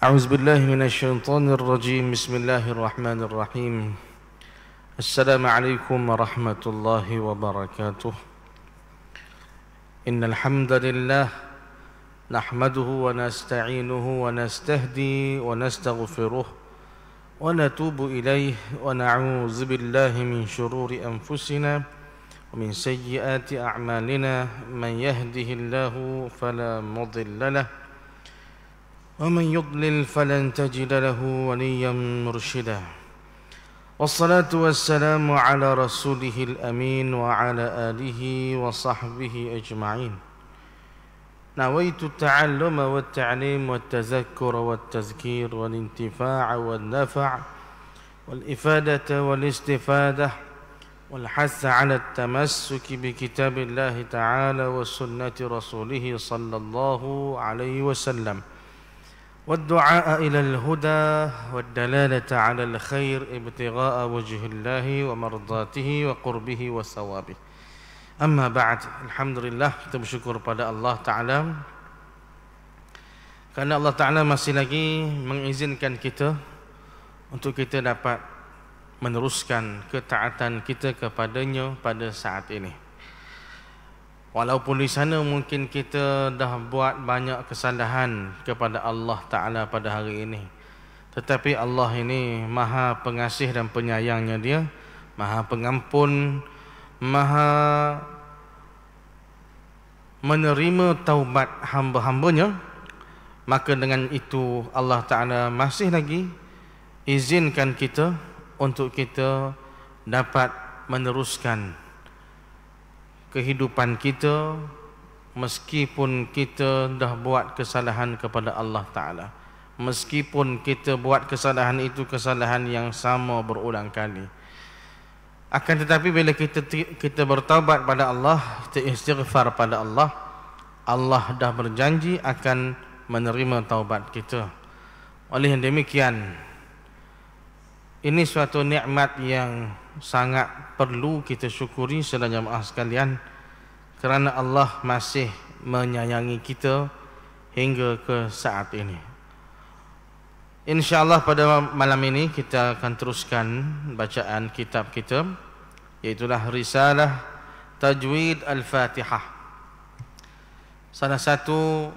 أعوذ بالله من الشيطان الرجيم بسم الله الرحمن الرحيم السلام عليكم ورحمة الله وبركاته إن الحمد لله نحمده ونستعينه ونستهدي ونستغفره ونتوب إليه ونعوذ بالله من شرور أنفسنا ومن سيئات أعمالنا من يهده الله فلا مضل له ومن يضلل فلن تجد له وليا مرشدا والصلاة والسلام على رسوله الأمين وعلى آله وصحبه أجمعين نويت التعلم والتعليم والتذكر والتذكير والانتفاع والنفع والإفادة والاستفادة والحث على التمسك بكتاب الله تعالى وسنة رسوله صلى الله عليه وسلم والدعاء إلى الهدى والدلالة على الخير ابتغاء وجه الله ومرضاته وقربه وثوابه. Amma ba'd, alhamdulillah, kita bersyukur pada Allah Ta'ala kerana Allah Ta'ala masih lagi mengizinkan kita untuk kita dapat meneruskan ketaatan kita kepadanya pada saat ini. Walaupun di sana mungkin kita dah buat banyak kesalahan kepada Allah Ta'ala pada hari ini, tetapi Allah ini maha pengasih dan penyayangnya Dia, maha pengampun, maha menerima taubat hamba-hambanya. Maka dengan itu Allah Ta'ala masih lagi izinkan kita untuk kita dapat meneruskan kehidupan kita meskipun kita dah buat kesalahan kepada Allah Ta'ala, meskipun kita buat kesalahan itu kesalahan yang sama berulang kali. Akan tetapi bila kita bertaubat pada Allah, kita istighfar pada Allah, Allah dah berjanji akan menerima taubat kita. Oleh yang demikian, ini suatu nikmat yang sangat perlu kita syukuri sedaya jemaah sekalian, kerana Allah masih menyayangi kita hingga ke saat ini. InsyaAllah pada malam ini kita akan teruskan bacaan kitab kita, iaitulah Risalah Tajwid Al-Fatihah, salah satu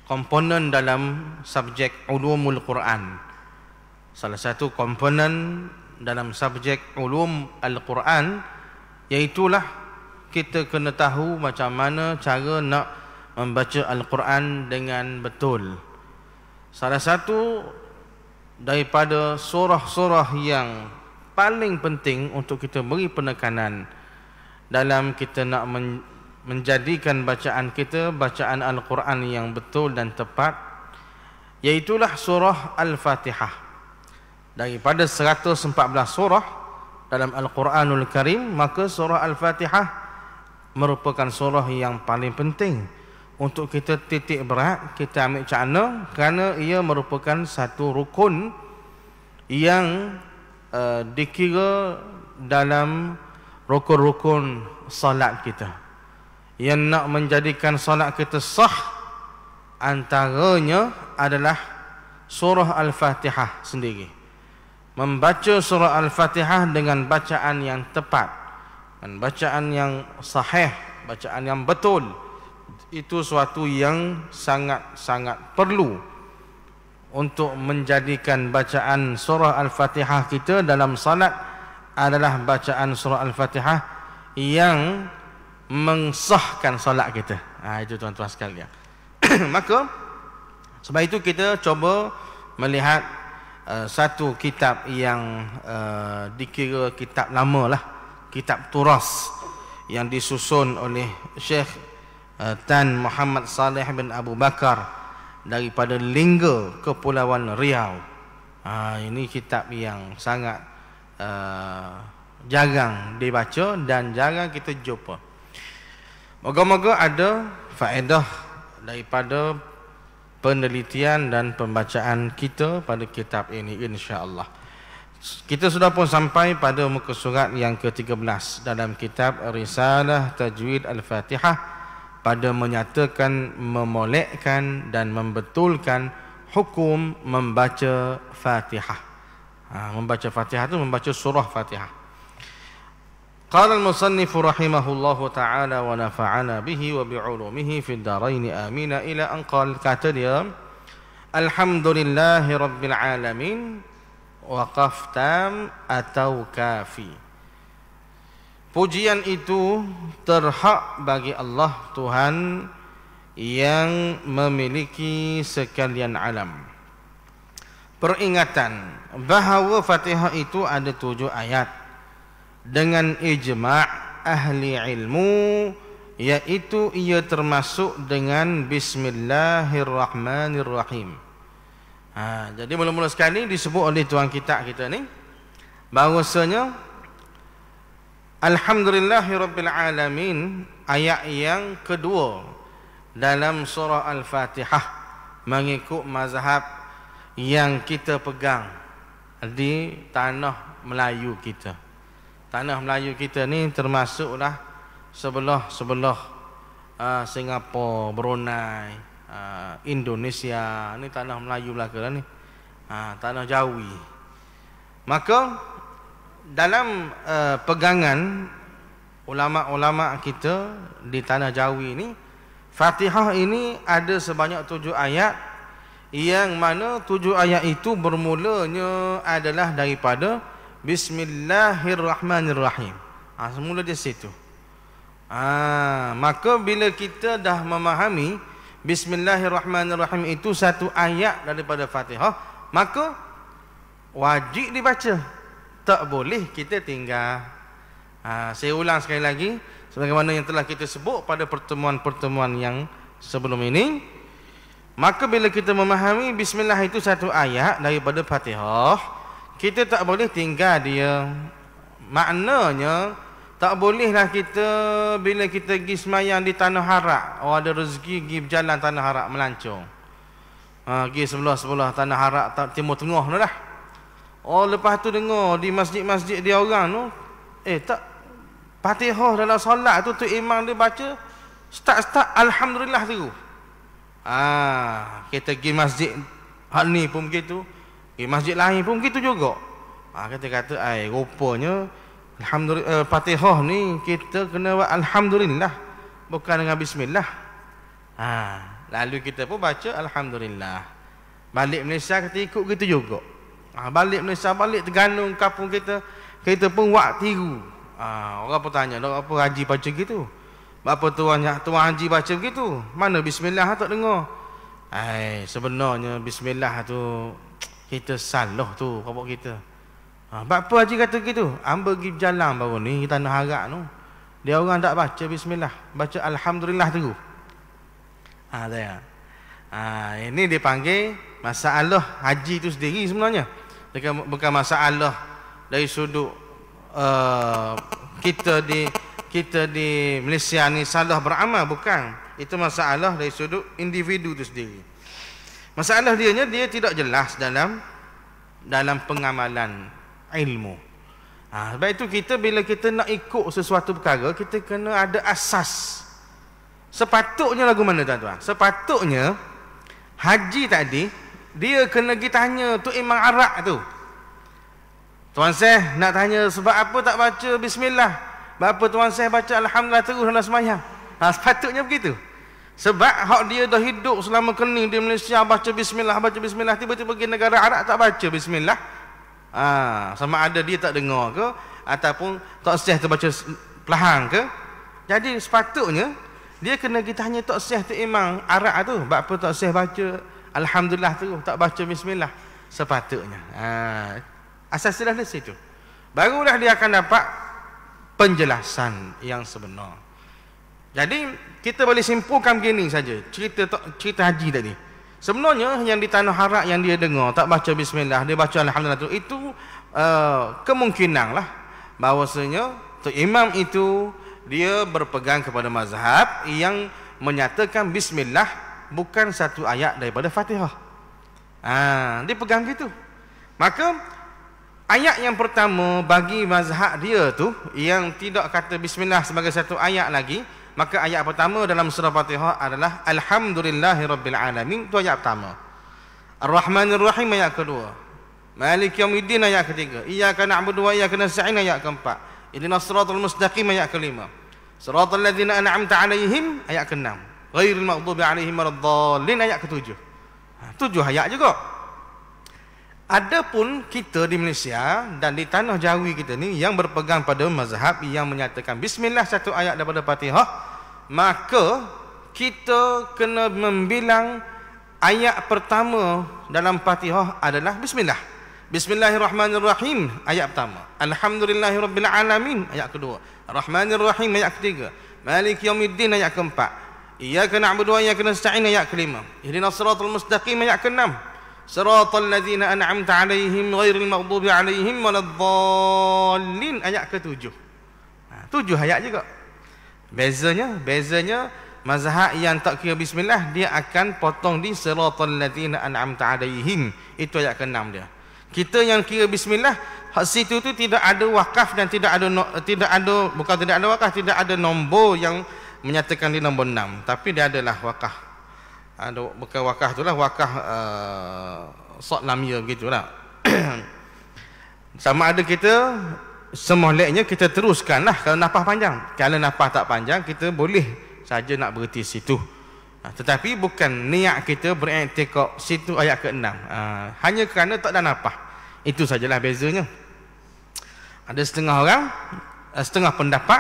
komponen dalam subjek Ulumul Quran, salah satu komponen dalam subjek Ulum Al-Quran, iaitulah kita kena tahu macam mana cara nak membaca Al-Quran dengan betul. Salah satu daripada surah-surah yang paling penting untuk kita beri penekanan dalam kita nak menjadikan bacaan kita bacaan Al-Quran yang betul dan tepat, iaitulah surah Al-Fatihah. Daripada 114 surah dalam Al-Quranul Karim, maka surah Al-Fatihah merupakan surah yang paling penting untuk kita titik berat, kita ambil cakna, kerana ia merupakan satu rukun yang dikira dalam rukun-rukun salat kita. Yang nak menjadikan salat kita sah, antaranya adalah surah Al-Fatihah sendiri. Membaca surah Al-Fatihah dengan bacaan yang tepat, dan bacaan yang sahih, bacaan yang betul, itu suatu yang sangat-sangat perlu untuk menjadikan bacaan surah Al-Fatihah kita dalam salat adalah bacaan surah Al-Fatihah yang mensahkan salat kita. Itu tuan-tuan sekalian. Maka sebab itu kita cuba melihat satu kitab yang dikira kitab lama lah, kitab turas, yang disusun oleh Syekh Tan Muhammad Saleh bin Abu Bakar daripada Lingga, Kepulauan Riau. Ini kitab yang sangat jarang dibaca dan jarang kita jumpa. Moga-moga ada faedah daripada penelitian dan pembacaan kita pada kitab ini, insya-Allah. Kita sudah pun sampai pada muka surat yang ke-13 dalam kitab Risalah Tajwid Al-Fatihah, pada menyatakan, memolekkan dan membetulkan hukum membaca Fatihah. Membaca Fatihah itu membaca surah Fatihah. Qala al-musannif rahimahullahu ta'ala wa nafa'ana bihi wa bi'ulumihi fid dharain amin ila an qala, kata dia, alhamdulillahi rabbil alamin, waqaf tam atau kafi. Pujian itu terhak bagi Allah Tuhan yang memiliki sekalian alam. Peringatan bahawa Fatihah itu ada 7 ayat dengan ijma' ahli ilmu, iaitu ia termasuk dengan Bismillahirrahmanirrahim. Jadi mula-mula sekali disebut oleh tuan kita ni bahawasanya Alhamdulillahirabbil alamin, ayat yang kedua dalam surah Al-Fatihah mengikut mazhab yang kita pegang di tanah Melayu kita. Tanah Melayu kita ni termasuklah sebelah Singapura, Brunei, Indonesia. Ni tanah Melayu belaka ni. Tanah Jawi. Maka dalam pegangan ulama-ulama kita di tanah Jawi ni, Fatihah ini ada sebanyak 7 ayat, yang mana 7 ayat itu bermulanya adalah daripada Bismillahirrahmanirrahim. Semula di situ. Maka bila kita dah memahami Bismillahirrahmanirrahim itu satu ayat daripada Fatihah, maka wajib dibaca. Tak boleh kita tinggal. Saya ulang sekali lagi, sebagaimana yang telah kita sebut pada pertemuan-pertemuan yang sebelum ini. Maka bila kita memahami Bismillah itu satu ayat daripada Fatihah, kita tak boleh tinggal dia. Maknanya tak bolehlah kita bila kita pergi semayang di tanah harak, ada rezeki pergi berjalan tanah harak melancong. Pergi sebelah-sebelah tanah harak timur tengah tu lah. Lepas tu dengar di masjid-masjid dia orang tu, tak Fatihah dalam solat tu imam dia baca start alhamdulillah tu. Kita pergi masjid hal ni pun begitu, pergi masjid lain pun begitu juga. Kata rupanya alhamdulillah, Fatihah ni kita kena buat alhamdulillah, bukan dengan bismillah. Lalu kita pun baca alhamdulillah. Balik Malaysia kita ikut gitu juga. Balik Malaysia, balik Terengganu, kampung kita pun buat tiru. Orang pun tanya, apa haji baca gitu? Apa tuan haji baca begitu? Mana bismillah tak dengar? Sebenarnya bismillah tu kita salah tu kepada kita. Apa haji kata gitu? Hamba pergi berjalan baru ni kita nak harap tu. Dia orang tak baca bismillah, baca alhamdulillah tu. Ini dipanggil masalah haji tu sendiri sebenarnya. Bukan masalah dari sudut kita di Malaysia ni salah beramal, bukan. Itu masalah dari sudut individu tu sendiri. Masalah dia tidak jelas dalam pengamalan ilmu. Sebab itu kita bila kita nak ikut sesuatu perkara, kita kena ada asas. Sepatutnya lagu mana tuan-tuan? Sepatutnya haji tadi dia kena pergi tanya tu imam Arab tu. Tuan Syekh nak tanya sebab apa tak baca bismillah? Sebab apa Tuan Syekh baca alhamdulillah terus dalam sembahyang? Sepatutnya begitu. Sebab hak dia dah hidup selama kening di Malaysia baca bismillah, tiba-tiba pergi negara Arab tak baca bismillah. Sama ada dia tak dengar ke ataupun Tok Syekh tu baca perlahan ke. Jadi sepatutnya dia kena kita tanya Tok Syekh tu imam Arab tu, sebab apa Tok Syekh baca alhamdulillah tu tak baca bismillah? Sepatutnya. Asas dia di situ. Barulah dia akan dapat penjelasan yang sebenar. Jadi kita boleh simpulkan begini saja cerita haji tadi. Sebenarnya yang di tanah harak yang dia dengar tak baca bismillah, dia baca alhamdulillah itu kemungkinan lah bahawasanya imam itu dia berpegang kepada mazhab yang menyatakan bismillah bukan satu ayat daripada Fatihah. Dia pegang gitu. Maka ayat yang pertama bagi mazhab dia tu yang tidak kata bismillah sebagai satu ayat lagi, maka ayat pertama dalam surah Fatihah adalah alhamdulillahirabbil alamin. Itu ayat pertama. Ar-Rahmanir Rahim ayat kedua. Malik Yaumiddin ayat ketiga. Iyyaka na'budu wa iyyaka nasta'in ayat keempat. Ihdinas siratal mustaqim ayat kelima. Siratal ladzina an'amta 'alaihim ayat keenam. Ghairil maghdubi 'alaihim waladdallin ayat ketujuh. 7 ayat juga. Adapun kita di Malaysia dan di tanah Jawi kita ni yang berpegang pada mazhab yang menyatakan bismillah satu ayat daripada Fatihah, maka kita kena membilang ayat pertama dalam Fatihah adalah bismillah. Bismillahirrahmanirrahim ayat pertama. Alhamdulillahirabbil alamin ayat kedua. Ar-Rahmanir Rahim ayat ketiga. Malik Yaumiddin ayat keempat. Iyyaka na'budu wa iyyaka nasta'in ayat kelima. Ihdinas siratal mustaqim ayat keenam. Siratal ladzina an'amta 'alaihim ghairil maghdubi 'alaihim waladdallin ayat ketujuh. 7 ayat juga. Bezanya mazhab yang tak kira bismillah dia akan potong di siratal ladzina an'amta 'alaihim. Itu ayat ke-6 dia. Kita yang kira bismillah, hak situ tu tidak ada wakaf dan tidak ada nombor yang menyatakan di nombor 6, tapi dia adalah wakaf. Bukan wakaf itulah wakaf sot lamia begitulah. Sama ada kita semoleknya kita teruskanlah kalau nafas panjang. Kalau nafas tak panjang kita boleh saja nak berhenti situ. Tetapi bukan niat kita beriktikad situ ayat ke-6. Hanya kerana tak ada nafas. Itu sajalah bezanya. Ada setengah orang, setengah pendapat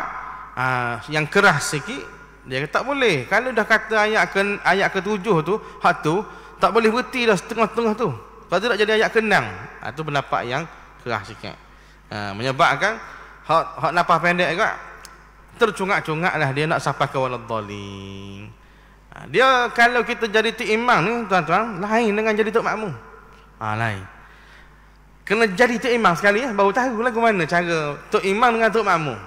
yang keras sikit, dia kata tak boleh. Kalau dah kata ayat ke-7 tu, hak tu tak boleh berhenti dah setengah-setengah tu. Kalau tidak jadi ayat ke-6. Itu pendapat yang keras sikit. Menyebabkan hak nafas pendek juga tercungak-cungaklah dia nak sampai ke waladdallin. Dia kalau kita jadi tok imam ni tuan-tuan, lain dengan jadi tok makmum. Lain. Kena jadi tok imam sekali baru tahu lagu mana cara tok imam dengan tok makmum.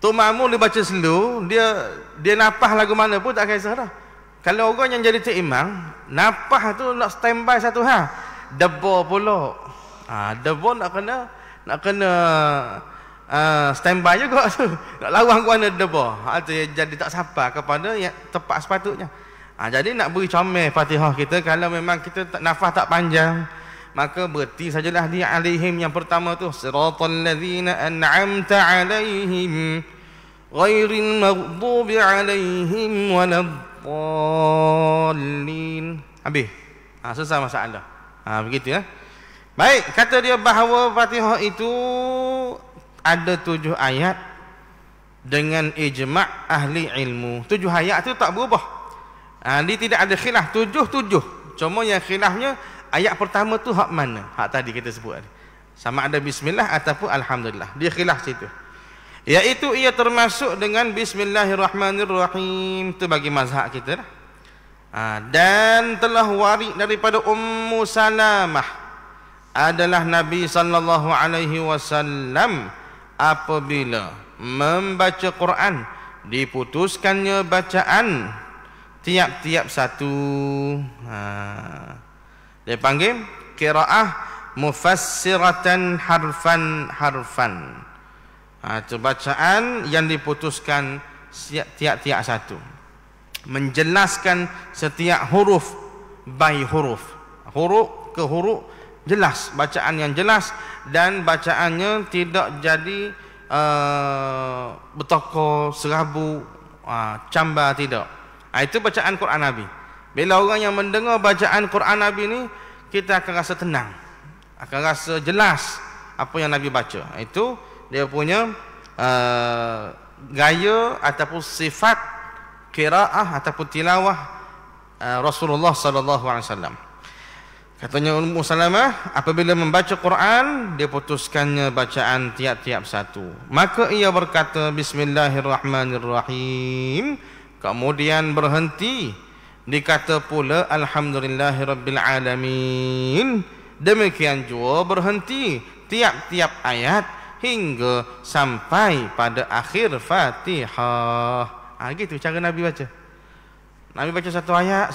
Tok makmum dia baca slow, dia nafas lagu mana pun tak kisah dah. Kalau orang yang jadi tok imam, nafas tu nak standby satu hal. Deba pula. Deba nak kena standby juga tu. Nak lawan ke mana deba. Tu jadi tak sampai kepada yang tepat sepatutnya. Jadi nak beri comel Fatihah kita kalau memang kita nafas tak panjang, maka berhenti sajalah dia alaihim yang pertama tu. Siratal ladzina an'amta alaihim ghairil maghdubi alaihim waladdallin. Habis. Selesai masalah. Begitu ya. Baik, kata dia bahawa Fatihah itu ada 7 ayat dengan ijma' ahli ilmu. 7 ayat itu tak berubah. Dia tidak ada khilaf. 7. Cuma yang khilafnya ayat pertama tu hak mana? Hak tadi kita sebut tadi. Sama ada bismillah ataupun alhamdulillah. Dia khilaf situ. Iaitu ia termasuk dengan bismillahirrahmanirrahim. Itu bagi mazhab kita lah. Dan telah warid daripada Ummu Salamah adalah Nabi sallallahu alaihi wasallam apabila membaca Quran diputuskannya bacaan tiap-tiap satu. Dia panggil qiraah mufassiratan harfan. Itu bacaan yang diputuskan tiap-tiap satu, menjelaskan setiap huruf by huruf, huruf ke huruf, jelas, bacaan yang jelas dan bacaannya tidak jadi bertokor, serabu, cambar, tidak. Itu bacaan Quran Nabi. Bila orang yang mendengar bacaan Quran Nabi ni, kita akan rasa tenang, akan rasa jelas apa yang Nabi baca. Itu dia punya gaya ataupun sifat qiraah ataupun tilawah Rasulullah sallallahu alaihi wasallam. Katanya Ummu Salamah, apabila membaca Quran, dia putuskannya bacaan tiap-tiap satu. Maka ia berkata bismillahirrahmanirrahim, kemudian berhenti. Dikata pula alhamdulillahirabbil alamin. Demikian juga berhenti tiap-tiap ayat hingga sampai pada akhir Fatihah. Gitu cara Nabi baca. Nabi baca satu ayat.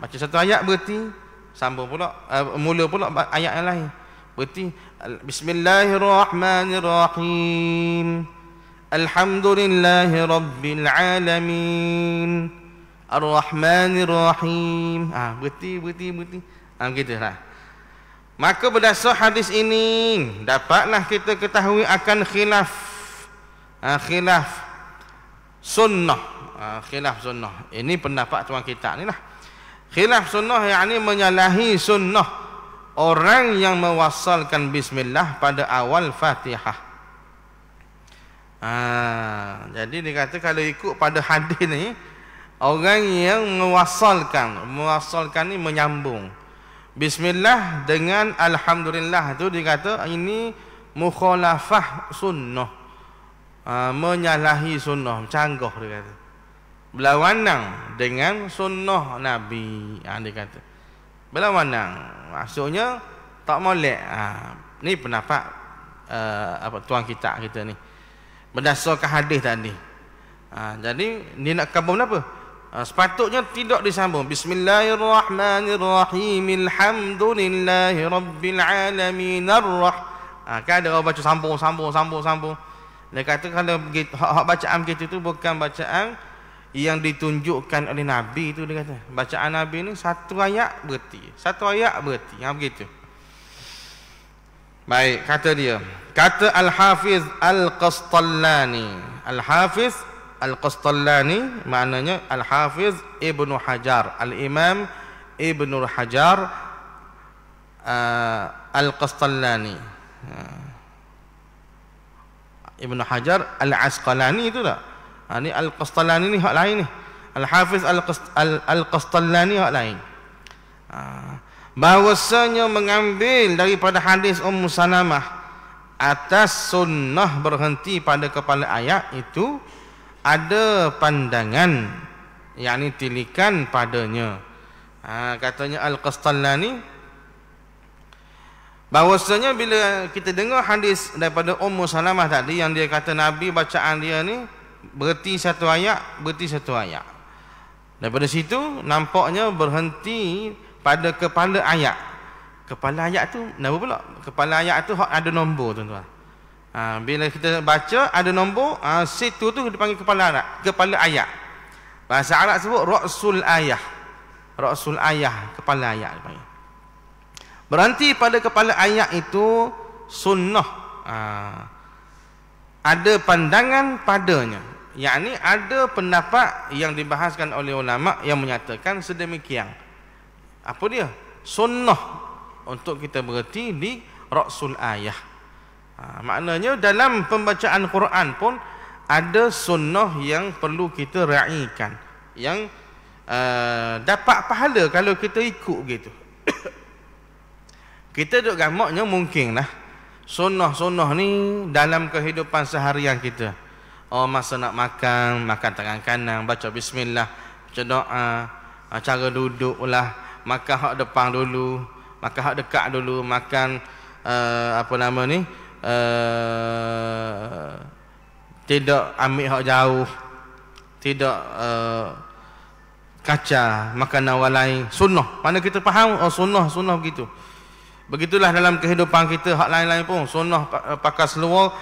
Baca satu ayat berhenti, sambung pula, mula pula ayat yang lain. Berhenti. Bismillahirrahmanirrahim. Alhamdulillahirabbil alamin. Ar-Rahmanir Rahim. Berhenti. Begitulah. Maka berdasar hadis ini dapatlah kita ketahui akan khilaf sunnah. Khilaf sunnah. Ini pendapat tuan kita ni lah. Khilaf sunnah yakni menyalahi sunnah orang yang mewassalkan bismillah pada awal Fatihah. Jadi dikata kalau ikut pada hadis ni, orang yang mewassalkan ni menyambung bismillah dengan alhamdulillah tu dikata ini mukhalafah sunnah, menyalahi sunnah, canggah dia kata, berlawanan dengan sunnah Nabi. Dia kata berlawanan, maksudnya tak molek. Ni pendapat tuan kita ni berdasarkan hadis tadi. Jadi ni nak kabum apa? Sepatutnya tidak disambung Bismillahirrahmanirrahim Alhamdulillahi Rabbil Alamin kan ada orang baca sambung. Dia kata kalau hak bacaan begitu tu bukan bacaan yang ditunjukkan oleh Nabi tu. Dia kata bacaan Nabi ni satu ayat berhenti, yang begitu. Baik, kata dia, kata Al-Hafiz Al-Qastallani, maknanya Al-Hafiz Ibnu Hajar, Al-Imam Ibnu Hajar Al-Qastallani, Ibnu Hajar Al-Asqalani itu tak? Ini Al-Qastallani ni hak lain ni. Al-Hafiz Al-Qastallani hak lain. Bahawasanya mengambil daripada hadis Ummu Salamah atas sunnah berhenti pada kepala ayat itu ada pandangan, yakni tilikan padanya. Katanya Al-Qastallani, bahawasanya bila kita dengar hadis daripada Ummu Salamah tadi yang dia kata Nabi bacaan dia ni berhenti satu ayat. Daripada situ nampaknya berhenti pada kepala ayat. Kepala ayat tu kenapa pula? Kepala ayat tu ada nombor, tuan-tuan. Bila kita baca ada nombor, situ tu dipanggil kepala ayat. Bahasa Arab sebut ra'sul ayah. Ra'sul ayah, kepala ayat dipanggil. Berhenti pada kepala ayat itu sunnah. Ada pandangan padanya, yakni ada pendapat yang dibahaskan oleh ulama yang menyatakan sedemikian. Apa dia? Sunnah untuk kita berhenti di ra'sul ayah. Maknanya dalam pembacaan Quran pun ada sunnah yang perlu kita raikan, yang dapat pahala kalau kita ikut gitu. Kita duk gamaknya mungkinlah sunnah-sunnah ni dalam kehidupan seharian kita. Masa nak makan tangan kanan, baca bismillah, baca doa, cara duduk lah, makan hak depan dulu, makan hak dekat dulu, makan tidak ambil hak jauh, tidak kaca makanan orang lain. Sunnah, mana kita faham sunnah begitu. Begitulah dalam kehidupan kita hak lain-lain pun sunnah. Pakai seluar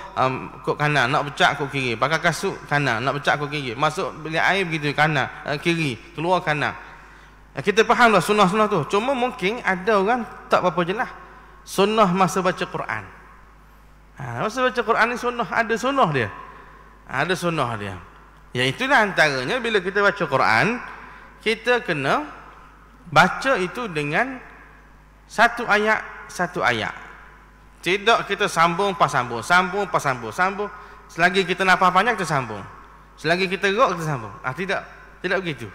kok kanan, nak becak kok kiri, pakai kasut kanan, nak becak kok kiri, masuk bilik air begitu kanan, kiri, keluar kanan. Kita fahamlah sunnah-sunnah tu. Cuma mungkin ada orang tak berapa jelas sunnah masa baca Quran. Masa baca Quran ni sunnah, ada sunnah dia. Ada sunnah dia. Iaitulah antaranya bila kita baca Quran, kita kena baca itu dengan satu ayat. Tidak kita sambung pas sambung. Selagi kita nafas panjang kita sambung. Selagi kita gerak kita sambung. Tidak begitu.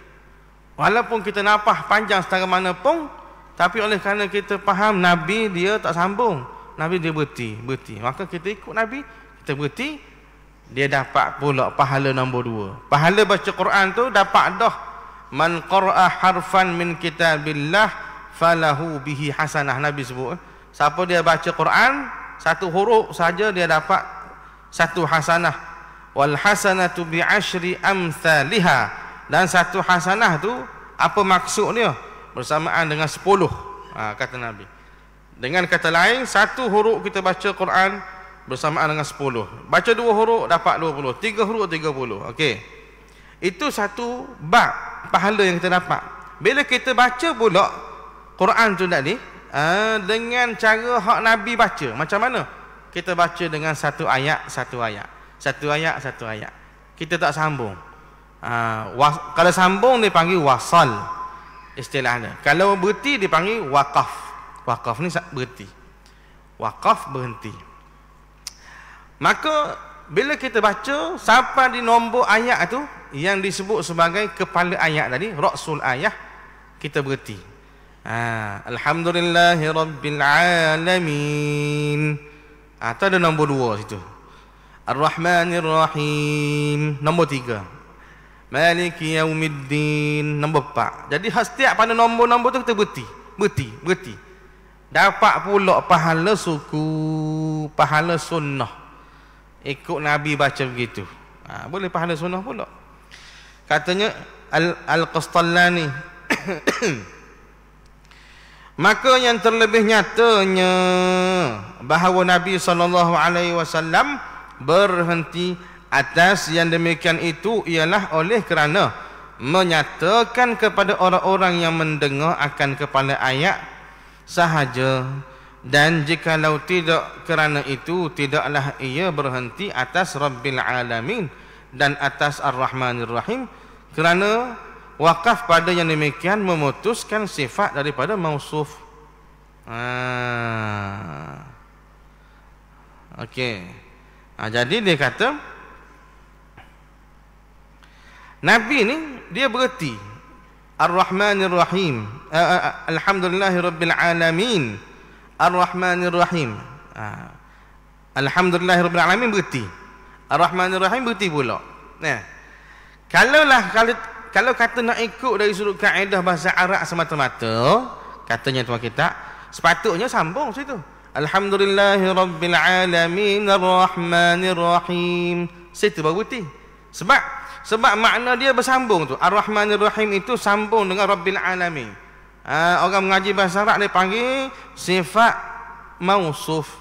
Walaupun kita nafas panjang setara mana pun, tapi oleh kerana kita faham Nabi dia tak sambung, Nabi dia berhenti. Maka kita ikut Nabi, kita berhenti, dia dapat pula pahala nombor 2. Pahala baca Quran tu dapat dah. Man qara'a harfan min kitabillah falahu bihi hasanah. Nabi sebut, siapa dia baca Quran satu huruf saja dia dapat satu hasanah. Wal hasanatu bi asyri amsalihha. Dan satu hasanah tu apa maksud dia? Bersamaan dengan 10, kata Nabi. Dengan kata lain, satu huruf kita baca Quran bersamaan dengan 10. Baca 2 huruf dapat 20, 3 huruf 30. Okey. Itu satu bab. pahala yang kita dapat. Bila kita baca pula Quran tu tadi dengan cara hak Nabi baca, macam mana? Kita baca dengan satu ayat, satu ayat. Satu ayat, satu ayat. Kita tak sambung. Kalau sambung dia panggil wasal, istilahnya. Kalau berhenti dia panggil waqaf. Waqaf ni berhenti. Waqaf berhenti. Maka bila kita baca sampai di nombor ayat tu yang disebut sebagai kepala ayat tadi, ra'sul ayat, kita berhenti. Alhamdulillahi rabbil alamin. Tu ada nombor 2 situ. Ar-Rahmanir Rahim, nombor 3. Maliki Yaumiddin, nombor 4. Jadi setiap pada nombor-nombor tu kita berhenti. Dapat pula pahala suku, pahala sunnah. Ikut Nabi baca begitu. Boleh pahala sunnah pula. Katanya Al-Qastallani maka yang terlebih nyatanya bahawa Nabi SAW berhenti atas yang demikian itu ialah oleh kerana menyatakan kepada orang-orang yang mendengar akan kepala ayat sahaja, dan jikalau tidak kerana itu tidaklah ia berhenti atas Rabbil Alamin dan atas Ar-Rahmanir Rahim, kerana wakaf pada yang demikian memutuskan sifat daripada mausuf. Okey. Jadi dia kata Nabi ni dia berhenti Ar-Rahmanir Rahim, Alhamdulillahirabbil alamin, Ar-Rahmanir Rahim. Alhamdulillahirabbil alamin berhenti. Ar-Rahmanir Rahim berhenti pula. Nah, kalau kata nak ikut dari sudut kaedah bahasa Arab semata-mata, katanya tuan kita, sepatutnya sambung situ. Alhamdulillahirabbil alamin, Ar-Rahmanir Rahim. Situ baru berhenti. Sebab makna dia bersambung tu. Ar-Rahmanir Rahim itu sambung dengan Rabbil Alamin. Orang mengaji bahasa Arab dia panggil sifat mausuf.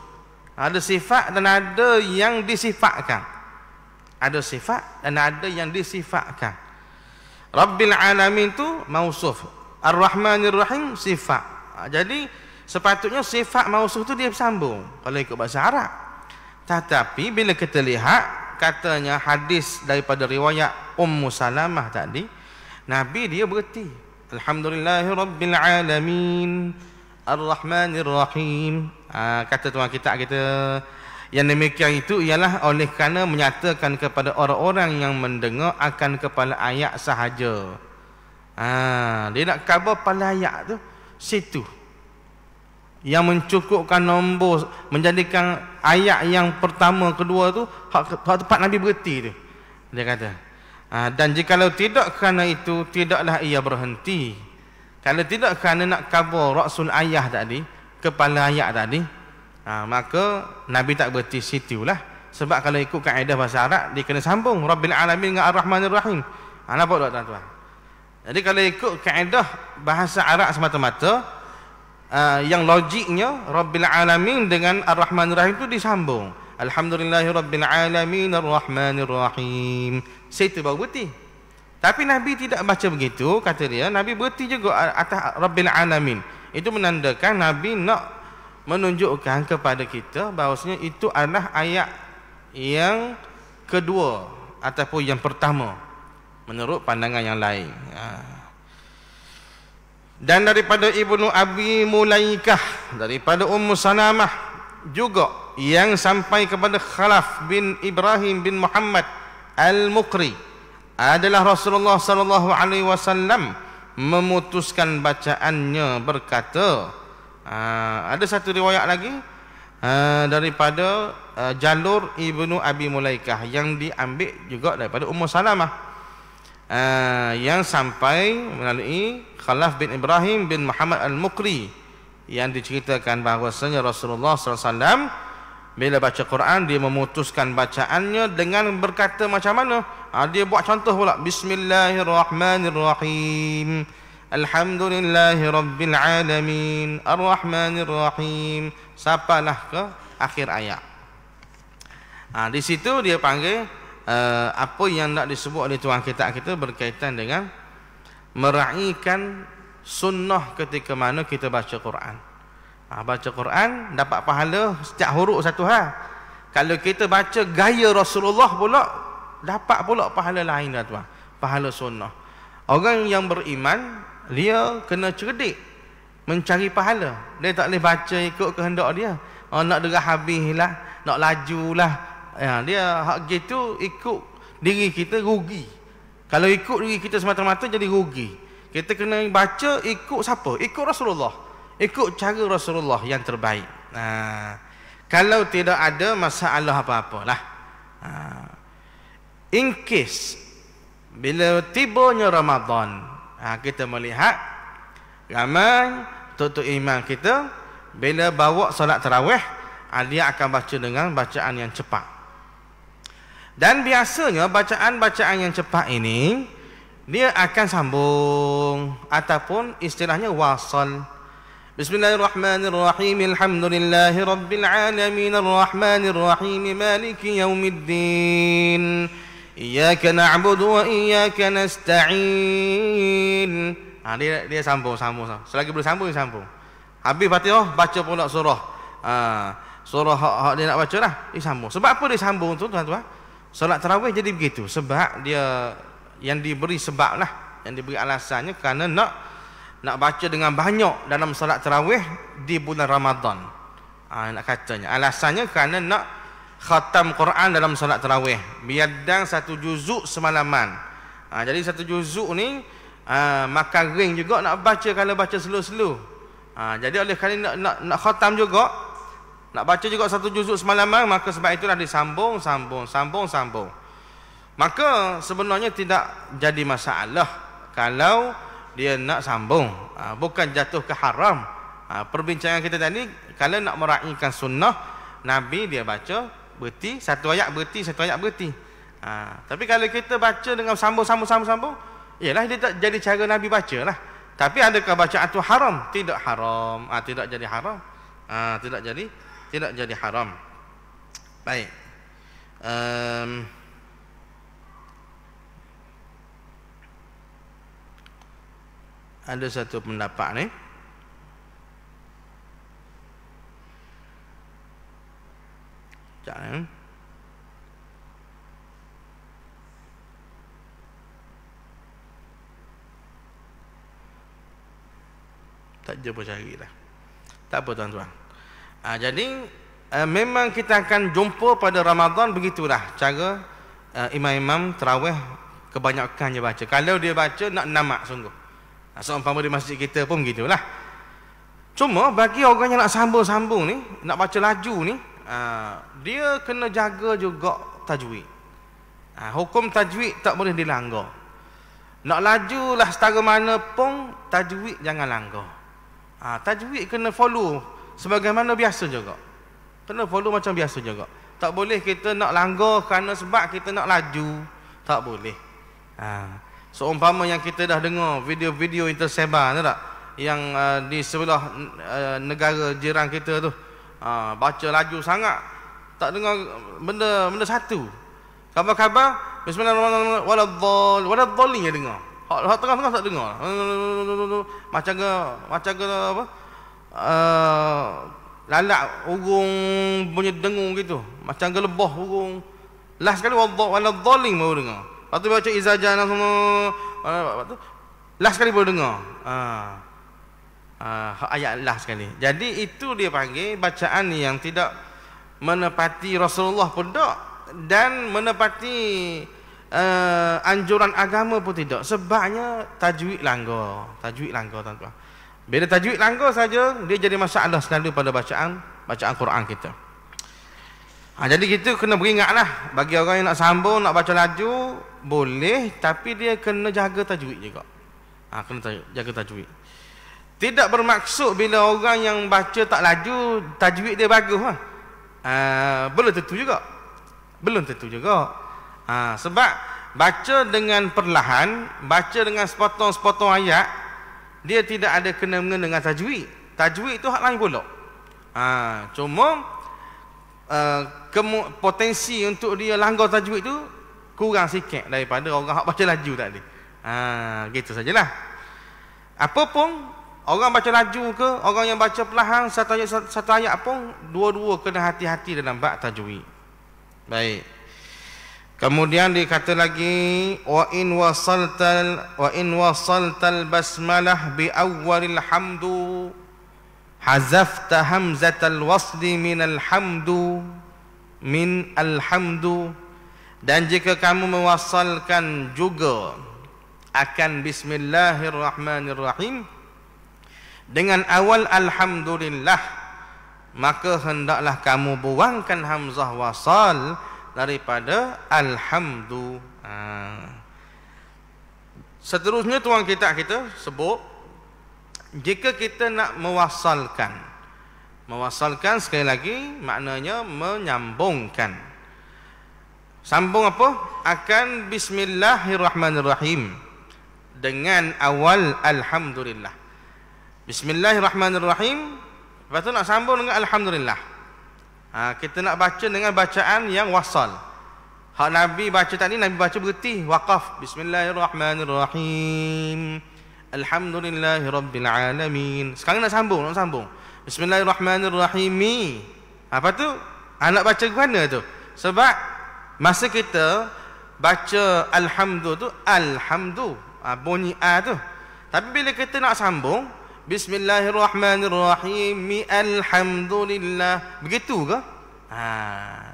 Ada sifat dan ada yang disifatkan. Ada sifat dan ada yang disifatkan. Rabbil Alamin tu mausuf, Ar-Rahmanir Rahim sifat. Jadi sepatutnya sifat mausuf tu dia bersambung kalau ikut bahasa Arab. Tetapi bila kita lihat katanya hadis daripada riwayat Ummu Salamah tadi, Nabi dia berhenti. Alhamdulillahirabbil alamin, Ar-Rahmanir Rahim. Kata tuan kita yang demikian itu ialah oleh kerana menyatakan kepada orang-orang yang mendengar akan kepala ayat sahaja. Dia nak khabar kepala ayat tu situ yang mencukupkan nombor, menjadikan ayat yang pertama kedua tu hak tempat Nabi berhenti tu. Dia kata dan jikalau tidak kerana itu tidaklah ia berhenti. Kalau tidak kerana nak khabar ra'sul ayat tadi, kepala ayat tadi, maka Nabi tak berhenti situlah. Sebab kalau ikut kaedah bahasa Arab dia kena sambung Rabbil Alamin dengan Ar-Rahmanir Rahim. Nampak tak tuan-tuan? Jadi kalau ikut kaedah bahasa Arab semata-mata, yang logiknya Rabbil Alamin dengan Ar-Rahmanir Rahim itu disambung. Alhamdulillahirabbil alamin, Ar-Rahmanir Rahim. Situ baru berhenti. Tapi Nabi tidak baca begitu, kata dia. Nabi berhenti juga atas Rabbil Alamin. Itu menandakan Nabi nak menunjukkan kepada kita bahawasanya itu adalah ayat yang kedua ataupun yang pertama menurut pandangan yang lain. Dan daripada Ibnu Abi Mulaikah, daripada Ummu Salamah juga yang sampai kepada Khalaf bin Ibrahim bin Muhammad Al-Muqri adalah Rasulullah sallallahu alaihi wasallam memutuskan bacaannya berkata, ada satu riwayat lagi daripada jalur Ibnu Abi Mulaikah yang diambil juga daripada Ummu Salamah, yang sampai melalui Khalaf bin Ibrahim bin Muhammad Al-Muqri, yang diceritakan bahawasanya Rasulullah SAW bila baca Quran dia memutuskan bacaannya dengan berkata macam mana. Dia buat contoh pula, Bismillahirrahmanirrahim, Alhamdulillahirabbil alamin, Ar-Rahmanir Rahim, sampailah ke akhir ayat. Di situ dia panggil apa yang nak disebut oleh tuan kita berkaitan dengan meraihkan sunnah ketika mana kita baca Quran. Baca Quran dapat pahala setiap huruf satu hal. Kalau kita baca gaya Rasulullah pula, dapat pula pahala lain dah tuan, pahala sunnah. Orang yang beriman, dia kena cerdik mencari pahala. Dia tak boleh baca ikut kehendak dia. Nak derah habis lah, nak laju lah. Dia hak gitu ikut diri kita rugi. Kalau ikut diri kita semata-mata jadi rugi. Kita kena baca ikut siapa? Ikut Rasulullah. Ikut cara Rasulullah yang terbaik. Kalau tidak ada masalah apa-apalah. In case bila tibanya Ramadan, kita melihat ramai tutup iman kita bila bawa solat tarawih, dia akan baca dengan bacaan yang cepat. Dan biasanya bacaan-bacaan yang cepat ini dia akan sambung ataupun istilahnya wasal. Bismillahirrahmanirrahim. Alhamdulillahi rabbil alamin arrahmanir rahim maliki yaumiddin. Iyyaka na'budu wa iyyaka nasta'in. Dia sambung. Selagi boleh sambung, dia sambung. Habis Fatihah, baca pula surah. Surah hak dia nak baca lah, dia sambung. Sebab apa dia sambung tu tuan-tuan? Solat tarawih jadi begitu. Sebab dia yang diberi sebab lah, yang diberi alasannya kerana nak baca dengan banyak dalam solat tarawih di bulan Ramadan. Nak katanya alasannya kerana nak khatam Quran dalam solat tarawih, biadang satu juzuk semalaman. Jadi satu juzuk ni makan ring juga nak baca kalau baca slow-slow. Jadi oleh kerana nak khatam juga, nak baca juga satu juzuk semalaman, maka sebab itulah disambung. Maka sebenarnya tidak jadi masalah kalau dia nak sambung. Bukan jatuh ke haram. Perbincangan kita tadi, kalau nak meraihkan sunnah, Nabi dia baca berhenti, satu ayat berhenti. Tapi kalau kita baca dengan sambung, ialah dia tak jadi cara Nabi baca lah. Tapi adakah bacaan itu haram? Tidak haram. Tidak jadi haram. Tidak jadi haram. Baik. Ada satu pendapat ni. Jangan. Tak jumpa cari dah. Tak apa tuan-tuan. Jadi memang kita akan jumpa pada Ramadan begitulah cara imam-imam tarawih kebanyakan dia baca. Kalau dia baca nak namak sungguh. Seumpama di masjid kita pun begitulah. Cuma bagi orang yang nak sambung-sambung ni, nak baca laju ni, dia kena jaga juga tajwid. Hukum tajwid tak boleh dilanggar. Nak laju lah setara mana pun, tajwid jangan langgar. Tajwid kena follow sebagaimana biasa juga. Kena follow macam biasa juga. Tak boleh kita nak langgar kerana sebab kita nak laju. Tak boleh. Seumpama yang kita dah dengar video-video yang tersebar, tak? Yang di sebelah negara jiran kita tu, baca laju sangat, tak dengar benda satu. Khabar-khabar bismillahirrahmanirrahim waladhdallin dia dengar. Hak tengah-tengah tak dengar. Macam ke apa? Lalak urung punya dengung gitu. Macam ke lebah urung. Last sekali waladhdallin baru dengar. Lepas tu baca izajana semua. Last sekali baru dengar. Ayat last sekali. Jadi itu dia panggil bacaan yang tidak menepati Rasulullah pun tak, dan menepati anjuran agama pun tidak. Sebabnya tajwid langgar tuan-tuan. Bila tajwid langgar saja, dia jadi masalah selalu pada bacaan Quran kita. Jadi kita kena beringatlah, bagi orang yang nak sambung, nak baca laju boleh, tapi dia kena jaga tajwid juga. Kena jaga tajwid. Tidak bermaksud bila orang yang baca tak laju tajwid dia bagus belum tentu juga. Sebab baca dengan perlahan, baca dengan sepotong-sepotong ayat, dia tidak ada kena-mengena dengan tajwid. Tajwid itu hak lain pula. Cuma potensi untuk dia langgar tajwid itu kurang sikit daripada orang hak baca laju tadi. Gitu sajalah. Apapun orang baca laju ke, orang yang baca perlahan satu ayat pun dua-dua kena hati-hati dalam bab tajwid. Baik. Kemudian dikata lagi wa in wasaltal basmalah bi awwalil hamdu hazafta hamzatal wasli min alhamdu. Dan jika kamu mewasalkan juga akan bismillahirrahmanirrahim dengan awal alhamdulillah, maka hendaklah kamu buangkan hamzah wasal daripada alhamdu. Seterusnya tuan kita sebut, jika kita nak mewasalkan sekali lagi maknanya menyambungkan. Sambung apa? Akan bismillahirrahmanirrahim dengan awal alhamdulillah. Bismillahirrahmanirrahim, lepas tu nak sambung dengan alhamdulillah. Kita nak baca dengan bacaan yang wasal. Hak Nabi baca tadi, Nabi baca berhenti, waqaf. Bismillahirrahmanirrahim, alhamdulillahirabbil alamin. Sekarang nak sambung. Bismillahirrahmanirrahim. Apa tu? Nak baca ke mana tu? Sebab masa kita baca alhamdu tu, alhamdu, bunyi a tu. Tapi bila kita nak sambung bismillahirrahmanirrahim alhamdulillah, begitu ke?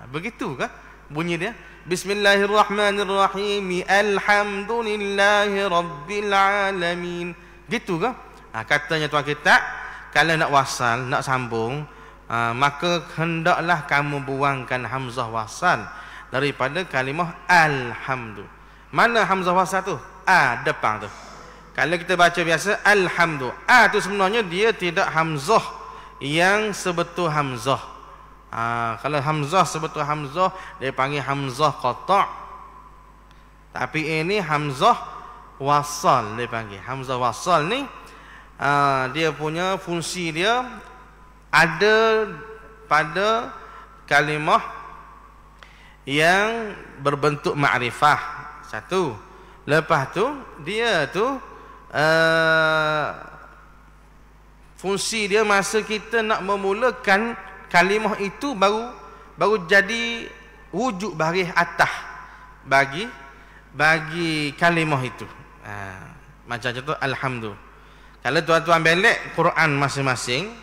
Begitu ke bunyi dia? Bismillahirrahmanirrahim alhamdulillahirabbil alamin. Gitu ke? Katanya tuan kita, kalau nak wasal, nak sambung, maka hendaklah kamu buangkan hamzah wasal daripada kalimah alhamdu. Mana hamzah wasal tu? Depan tu. Kalau kita baca biasa alhamdu, tu sebenarnya dia tidak hamzah yang sebetul hamzah. Kalau hamzah sebetul hamzah, dia panggil hamzah qata'. Tapi ini hamzah wasal dia panggil. Hamzah wasal ni dia punya fungsi dia ada pada kalimah yang berbentuk ma'rifah. Satu. Lepas tu dia tu fungsi dia masa kita nak memulakan kalimah itu baru jadi wujud baris atas bagi kalimah itu. Macam contoh alhamdulillah. Kalau tuan-tuan belek Quran masing-masing,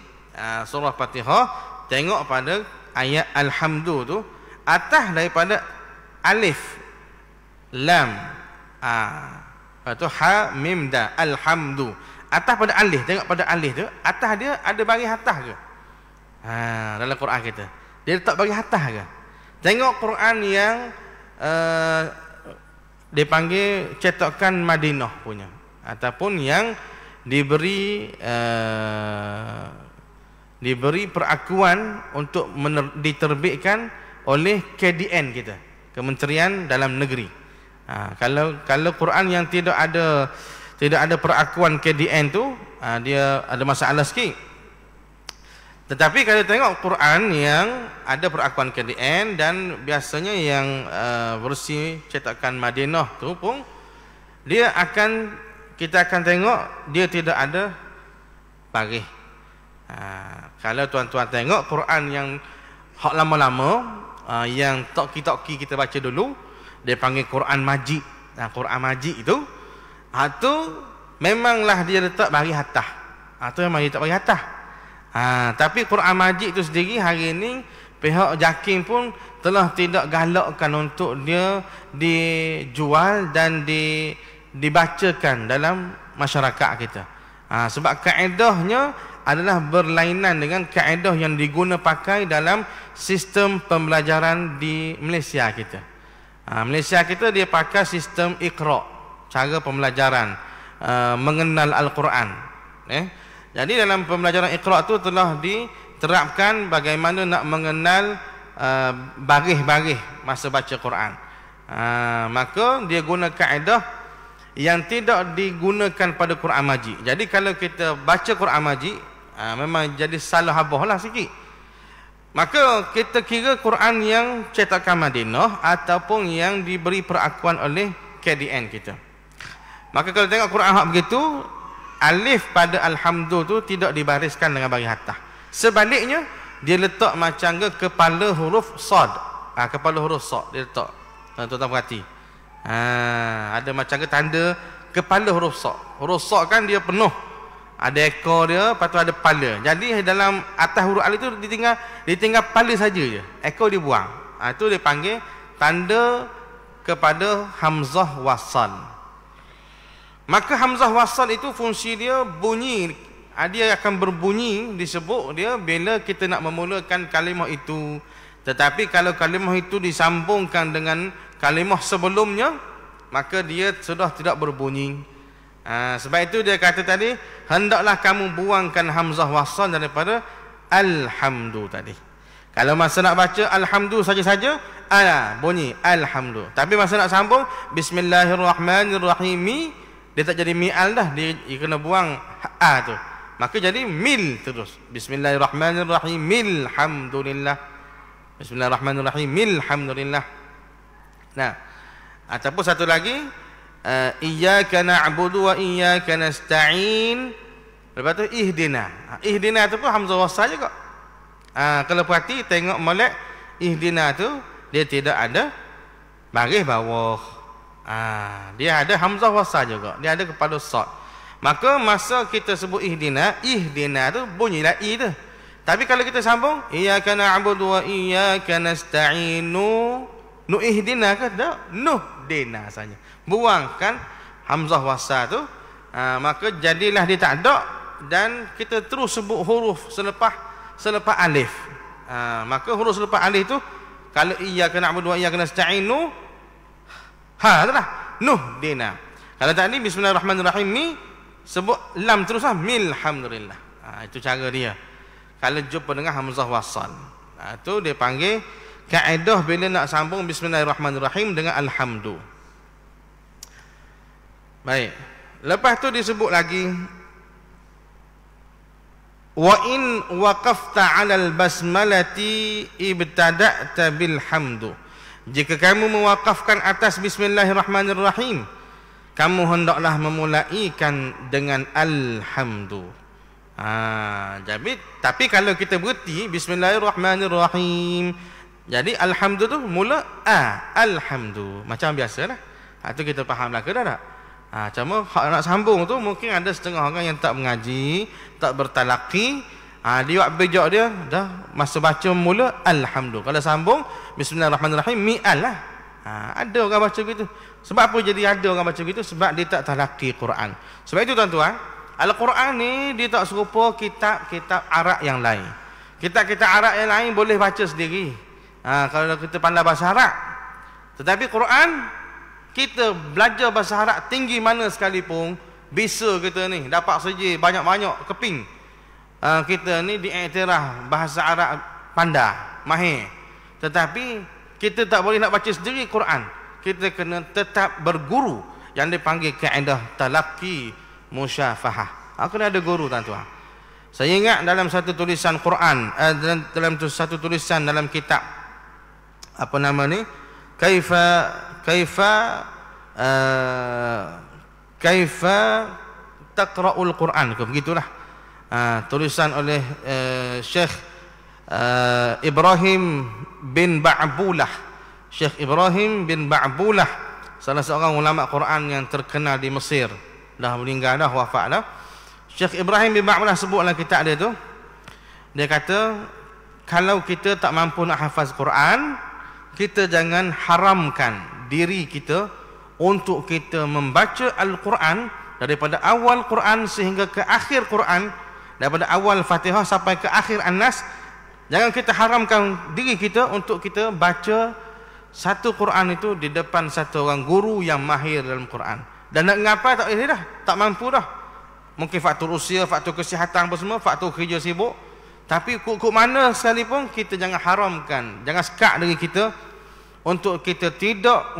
surah Fatihah, tengok pada ayat alhamdulillah tu atas daripada alif lam lepas tu ha mim da alhamdu, atas pada alif, tengok pada alif tu atas dia ada baris atas ke? Dalam Quran kita dia letak baris atas ke? Tengok Quran yang dipanggil cetakan Madinah punya, ataupun yang diberi perakuan untuk diterbitkan oleh KDN kita, Kementerian Dalam Negeri. Kalau Quran yang tidak ada perakuan KDN tu, dia ada masalah sikit. Tetapi kalau tengok Quran yang ada perakuan KDN dan biasanya yang versi cetakan Madinah tu pun kita akan tengok dia tidak ada baris. Kalau tuan-tuan tengok Quran yang hak lama-lama, yang toki-toki kita baca dulu, dia panggil Quran Majid. Quran Majid itu memanglah dia letak baris atas. Itu memang dia letak baris atas. Tapi Quran Majid itu sendiri hari ini pihak JAKIM pun telah tidak galakkan untuk dia dijual dan dibacakan dalam masyarakat kita. Sebab kaedahnya adalah berlainan dengan kaedah yang diguna pakai dalam sistem pembelajaran di Malaysia kita. Malaysia kita dia pakai sistem Iqra, cara pembelajaran mengenal Al-Quran. Jadi dalam pembelajaran Iqra tu telah diterapkan bagaimana nak mengenal baris-baris masa baca Quran. Maka dia guna kaedah yang tidak digunakan pada Quran Majid. Jadi kalau kita baca Quran Majid, memang jadi salah habah lah sikit. Maka kita kira Quran yang cetakan Madinah ataupun yang diberi perakuan oleh KDN kita. Maka kalau tengok Quran hak begitu, alif pada alhamdu tu tidak dibariskan dengan baris atas. Sebaliknya, dia letak macam ke kepala huruf sad. Kepala huruf sad dia letak. Tuan-tuan perhati. Ada macam ke tanda kepala huruf sad. Huruf sad kan dia penuh. Ada ekor dia, lepas tu ada kepala. Jadi dalam atas huruf alif tu ditinggal kepala saja je. Ekor dibuang. Itu dia panggil tanda kepada hamzah wasal. Maka hamzah wasal itu fungsi dia bunyi. Dia akan berbunyi, disebut dia bila kita nak memulakan kalimah itu. Tetapi kalau kalimah itu disambungkan dengan kalimah sebelumnya, maka dia sudah tidak berbunyi. Sebab itu dia kata tadi, hendaklah kamu buangkan hamzah wasal daripada alhamdu tadi. Kalau masa nak baca alhamdu saja-saja, bunyi alhamdu. Tapi masa nak sambung bismillahirrahmanirrahim, dia tak jadi mi'al dah, dia kena buang tu. Maka jadi mil terus. Bismillahirrahmanirrahim, alhamdulillah. Bismillahirrahmanirrahim, alhamdulillah. Nah, ataupun satu lagi, iyyaka na'budu wa iyyaka nasta'in. Lepas tu ihdina. Ihdina tu pun hamzah wasal juga. Kalau perhati tengok molek ihdina tu dia tidak ada baris bawah. Dia ada hamzah wasal juga. Dia ada kepala sad. Maka masa kita sebut ihdina tu bunyilah i tu. Tapi kalau kita sambung iyyaka na'budu wa iyyaka nasta'inu, nu ihdina ke tak? Nuhdina saja. Buangkan hamzah wasal tu, maka jadilah dia tak ada dan kita terus sebut huruf selepas alif. Maka huruf selepas alif tu kalau iyyaka na'budu wa iyyaka nasta'inu, itulah nuhdina. Kalau tadi bismillahirrahmanirrahim ni sebut lam terus milhamdulillah. Itu cara dia. Kalau jumpa dengan hamzah wasal, itu dia panggil kaedah bila nak sambung bismillahirrahmanirrahim dengan alhamdu. Baik. Lepas tu disebut lagi wa in waqafta 'alal basmalati ibtada'ta bil hamdu. Jika kamu mewakafkan atas bismillahirrahmanirrahim, kamu hendaklah memulaikan dengan alhamdu. Tapi kalau kita berhenti bismillahirrahmanirrahim, jadi alhamdu tu mula alhamdu macam biasalah. Itu kita fahamlah ke dah tak? Cuma nak sambung tu mungkin ada setengah orang yang tak mengaji, tak bertalaqi. Dia buat bejak dia dah masa baca mula alhamdu. Kalau sambung bismillahirrahmanirrahim mi'al lah. Ada orang baca gitu. Sebab apa jadi ada orang baca gitu? Sebab dia tak talaqi Quran. Sebab itu tuan-tuan, Al-Quran ni dia tak serupa kitab-kitab Arab yang lain. Kitab-kitab Arab yang lain boleh baca sendiri. Kalau kita pandai bahasa Arab. Tetapi Quran, kita belajar bahasa Arab tinggi mana sekalipun, bisa kita ni dapat saja banyak-banyak keping. Kita ni diiktiraf bahasa Arab pandai, mahir. Tetapi kita tak boleh nak baca sendiri Quran. Kita kena tetap berguru yang dipanggil kaedah talaqi musyafahah. Kena ada guru tuan-tuan. Saya ingat dalam satu tulisan Quran, dalam satu tulisan dalam kitab apa nama ni, kaifa taqra'ul Quran, begitulah. Tulisan oleh Syekh Ibrahim bin Ba'bulah. Syekh Ibrahim bin Ba'bulah, salah seorang ulama Quran yang terkenal di Mesir. Dah meninggal dah, wafat dah. Syekh Ibrahim bin Ba'bulah sebut dalam kitab dia tu, dia kata kalau kita tak mampu nak hafaz Quran, kita jangan haramkan diri kita untuk kita membaca Al-Quran daripada awal Quran sehingga ke akhir Quran, daripada awal Fatihah sampai ke akhir An-Nas. Jangan kita haramkan diri kita untuk kita baca satu Quran itu di depan satu orang guru yang mahir dalam Quran. Dan nak ngapa tak boleh dah, tak mampu dah. Mungkin faktor usia, faktor kesihatan apa semua, faktor kerja sibuk. Tapi kok mana sekalipun kita jangan haramkan, jangan sekat diri kita untuk kita tidak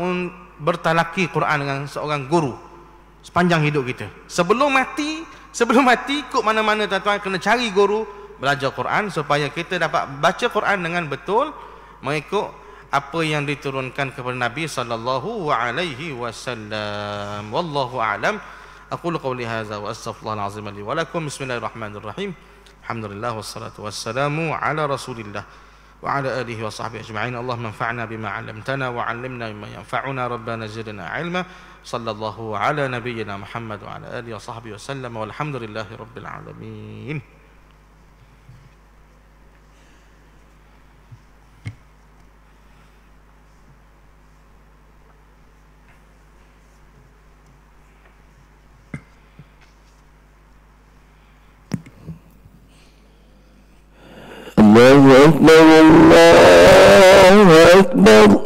bertalaqi Quran dengan seorang guru sepanjang hidup kita. Sebelum mati kok mana-mana tuan-tuan kena cari guru belajar Quran supaya kita dapat baca Quran dengan betul, mengikut apa yang diturunkan kepada Nabi sallallahu alaihi wasallam. Wallahu a'lam. Aqulu qawli hadza wa astaghfirullahal azim li wa lakum. Bismillahirrahmanirrahim. Alhamdulillah wassalatu wassalamu ala Rasulillah wa ala alihi wa sahbihi ajma'in. Allahumma anfa'na bima 'allamtana wa 'allimna mimma yanfa'una. Rabbana zidna 'ilma. Sallallahu ala nabiyyina Muhammad wa ala alihi wa sahbihi wasallam. Walhamdulillahi rabbil alamin. الله أكبر الله أكبر